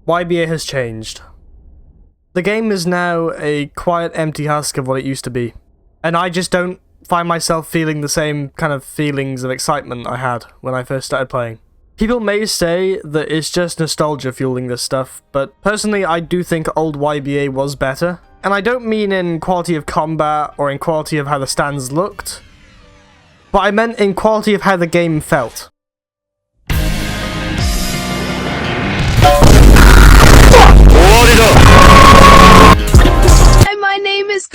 YBA has changed. The game is now a quiet, empty husk of what it used to be. And I just don't find myself feeling the same kind of feelings of excitement I had when I first started playing. People may say that it's just nostalgia fueling this stuff, but personally I do think old YBA was better. And I don't mean in quality of combat or in quality of how the stands looked, but I meant in quality of how the game felt. My name is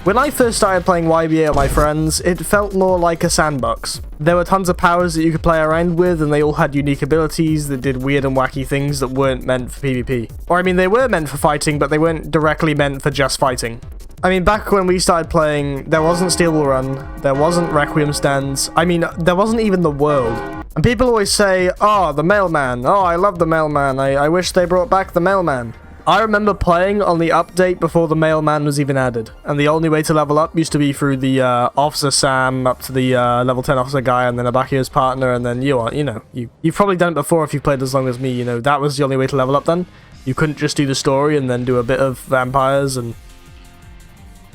When I first started playing YBA with my friends, it felt more like a sandbox. There were tons of powers that you could play around with, and they all had unique abilities that did weird and wacky things that weren't meant for PvP. Or I mean, they were meant for fighting, but they weren't directly meant for just fighting. I mean, back when we started playing, there wasn't Steel Will Run, there wasn't Requiem stands, I mean, there wasn't even the world. And people always say, oh, the mailman, oh, I love the mailman, I wish they brought back the mailman. I remember playing on the update before the mailman was even added, and the only way to level up used to be through the Officer Sam up to the level 10 Officer guy, and then Abaki's partner, and then you've probably done it before if you've played as long as me, that was the only way to level up then. You couldn't just do the story and then do a bit of vampires, and...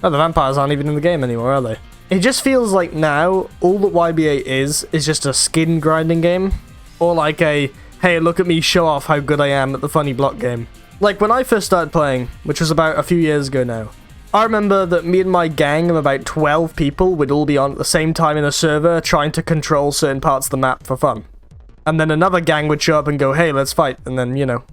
Oh, the vampires aren't even in the game anymore, are they? It just feels like now, all that YBA is just a skin grinding game, or like a, hey, look at me show off how good I am at the funny block game. Like, when I first started playing, which was about a few years ago now, I remember that me and my gang of about 12 people would all be on at the same time in a server trying to control certain parts of the map for fun. And then another gang would show up and go, hey, let's fight. And then,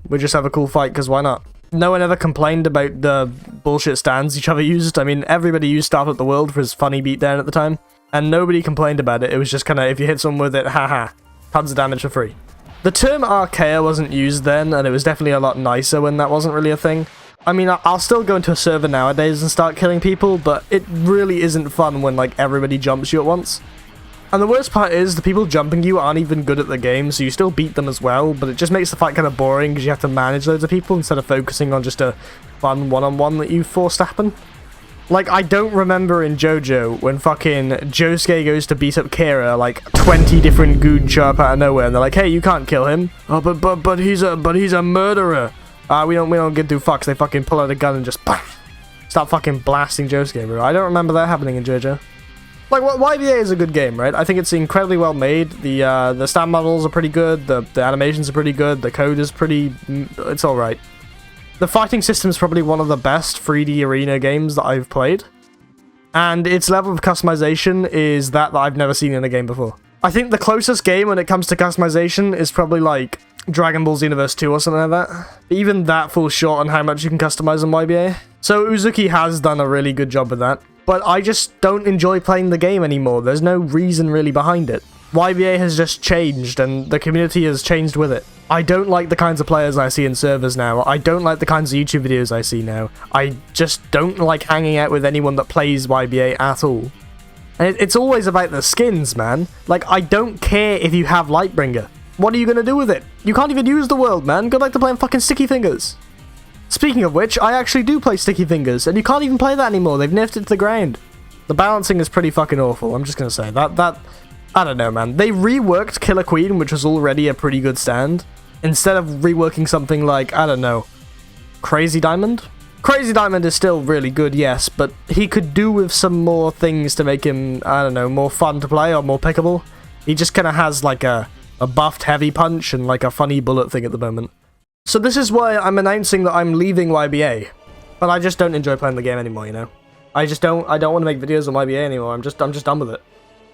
we'd just have a cool fight, because why not? No one ever complained about the bullshit stands each other used. I mean, everybody used Start Up the World for his funny beatdown at the time. And nobody complained about it. It was just kind of, if you hit someone with it, haha, tons of damage for free. The term Archaea wasn't used then, and it was definitely a lot nicer when that wasn't really a thing. I mean, I'll still go into a server nowadays and start killing people, but it really isn't fun when, like, everybody jumps you at once. And the worst part is, the people jumping you aren't even good at the game, so you still beat them as well, but it just makes the fight kind of boring because you have to manage loads of people instead of focusing on just a fun one-on-one that you forced to happen. Like, I don't remember in JoJo when fucking Josuke goes to beat up Kira, like 20 different goons show up out of nowhere, and they're like, "Hey, you can't kill him." Oh, but he's a murderer. We don't get to fucks. They fucking pull out a gun and just start fucking blasting Josuke, bro. I don't remember that happening in JoJo. Like, YBA is a good game, right? I think it's incredibly well made. The stand models are pretty good. The animations are pretty good. The code is it's all right. The fighting system is probably one of the best 3D arena games that I've played. And its level of customization is that I've never seen in a game before. I think the closest game when it comes to customization is probably like Dragon Ball Xenoverse 2 or something like that. But even that falls short on how much you can customize on YBA. So Uzuki has done a really good job with that. But I just don't enjoy playing the game anymore. There's no reason really behind it. YBA has just changed, and the community has changed with it. I don't like the kinds of players I see in servers now. I don't like the kinds of YouTube videos I see now. I just don't like hanging out with anyone that plays YBA at all. And it's always about the skins, man. Like, I don't care if you have Lightbringer. What are you gonna do with it? You can't even use the world, man. Go back to playing fucking Sticky Fingers. Speaking of which, I actually do play Sticky Fingers, and you can't even play that anymore. They've nerfed it to the ground. The balancing is pretty fucking awful. I'm just gonna say that I don't know, man. They reworked Killer Queen, which was already a pretty good stand, instead of reworking something like, I don't know, Crazy Diamond? Crazy Diamond is still really good, yes, but he could do with some more things to make him, I don't know, more fun to play or more pickable. He just kind of has like a buffed heavy punch and like a funny bullet thing at the moment. So this is why I'm announcing that I'm leaving YBA. But I just don't enjoy playing the game anymore, I don't want to make videos on YBA anymore. I'm just done with it.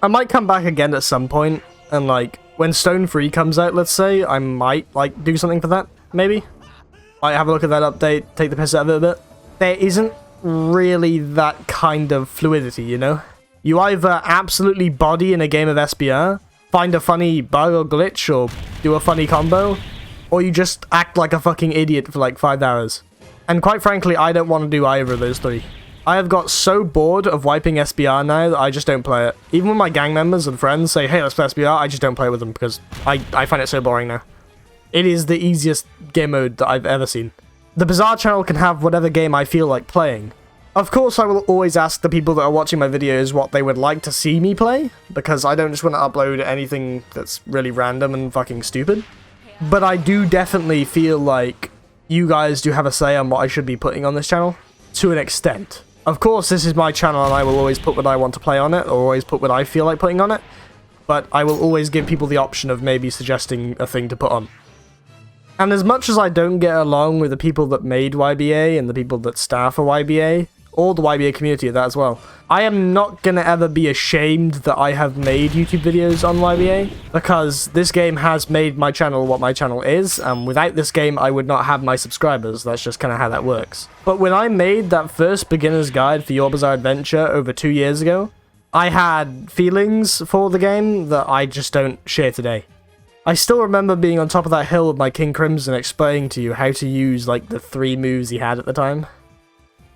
I might come back again at some point, and like, when Stone 3 comes out, let's say, I might, like, do something for that, maybe? Might have a look at that update, take the piss out of it a bit. There isn't really that kind of fluidity, You either absolutely body in a game of SBR, find a funny bug or glitch, or do a funny combo, or you just act like a fucking idiot for like 5 hours. And quite frankly, I don't want to do either of those three. I have got so bored of wiping SBR now that I just don't play it. Even when my gang members and friends say, hey, let's play SBR, I just don't play with them because I find it so boring now. It is the easiest game mode that I've ever seen. The Bizaah channel can have whatever game I feel like playing. Of course, I will always ask the people that are watching my videos what they would like to see me play, because I don't just want to upload anything that's really random and fucking stupid. But I do definitely feel like you guys do have a say on what I should be putting on this channel, to an extent. Of course, this is my channel and I will always put what I want to play on it, or always put what I feel like putting on it, but I will always give people the option of maybe suggesting a thing to put on. And as much as I don't get along with the people that made YBA and the people that staff for YBA, or the YBA community of that as well, I am not gonna ever be ashamed that I have made YouTube videos on YBA, because this game has made my channel what my channel is, and without this game I would not have my subscribers. That's just kind of how that works. But when I made that first beginner's guide for Your Bizarre Adventure over 2 years ago, I had feelings for the game that I just don't share today. I still remember being on top of that hill with my King Crimson explaining to you how to use like the 3 moves he had at the time.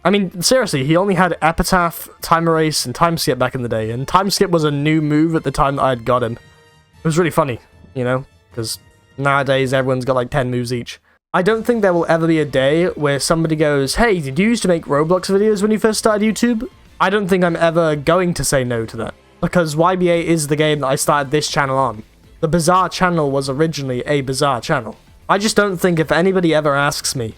I mean, seriously, he only had Epitaph, Time Erase, and Time Skip back in the day, and Time Skip was a new move at the time that I'd got him. It was really funny, you know, because nowadays everyone's got like 10 moves each. I don't think there will ever be a day where somebody goes, hey, did you used to make Roblox videos when you first started YouTube? I don't think I'm ever going to say no to that, because YBA is the game that I started this channel on. The Bizaah channel was originally a Bizaah channel. I just don't think if anybody ever asks me,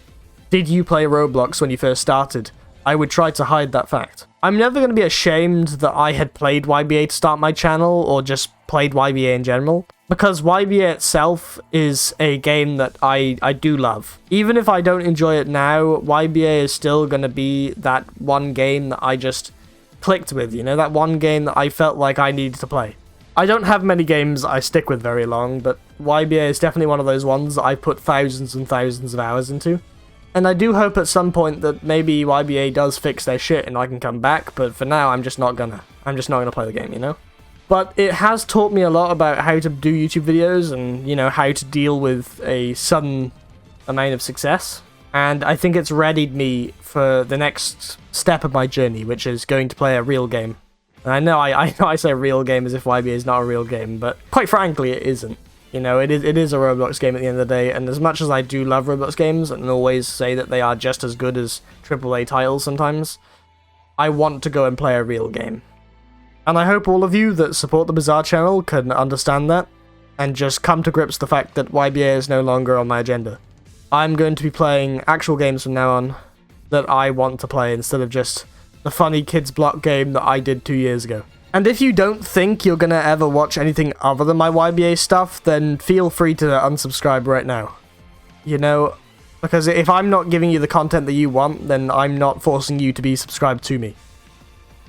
did you play Roblox when you first started, I would try to hide that fact. I'm never going to be ashamed that I had played YBA to start my channel, or just played YBA in general, because YBA itself is a game that I do love. Even if I don't enjoy it now, YBA is still going to be that one game that I just clicked with, you know, that one game that I felt like I needed to play. I don't have many games I stick with very long, but YBA is definitely one of those ones that I put thousands and thousands of hours into. And I do hope at some point that maybe YBA does fix their shit and I can come back, but for now I'm just not gonna play the game, you know? But it has taught me a lot about how to do YouTube videos and, you know, how to deal with a sudden amount of success. And I think it's readied me for the next step of my journey, which is going to play a real game. And I know I say real game as if YBA is not a real game, but quite frankly it isn't. You know, it is a Roblox game at the end of the day, and as much as I do love Roblox games and always say that they are just as good as AAA titles sometimes, I want to go and play a real game. And I hope all of you that support the Bizaah channel can understand that, and just come to grips with the fact that YBA is no longer on my agenda. I'm going to be playing actual games from now on that I want to play instead of just the funny kids block game that I did 2 years ago. And if you don't think you're gonna ever watch anything other than my YBA stuff, then feel free to unsubscribe right now. You know, because if I'm not giving you the content that you want, then I'm not forcing you to be subscribed to me.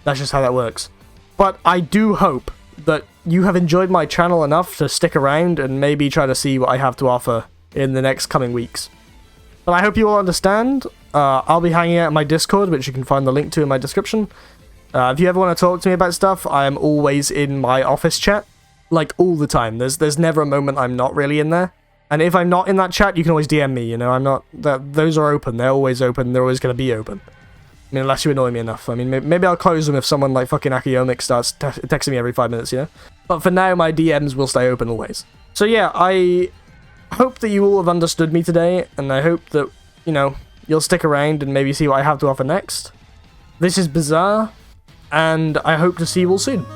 That's just how that works. But I do hope that you have enjoyed my channel enough to stick around and maybe try to see what I have to offer in the next coming weeks. But I hope you all understand. I'll be hanging out in my Discord, which you can find the link to in my description. If you ever want to talk to me about stuff, I am always in my office chat, like all the time. There's never a moment I'm not really in there. And if I'm not in that chat, you can always DM me, you know, I'm not, those are open, they're always open, they're always going to be open. I mean, unless you annoy me enough. I mean, maybe I'll close them if someone like fucking Akiyomik starts texting me every 5 minutes, you know? But for now, my DMs will stay open always. So yeah, I hope that you all have understood me today, and I hope that, you know, you'll stick around and maybe see what I have to offer next. This is Bizaah, and I hope to see you all soon.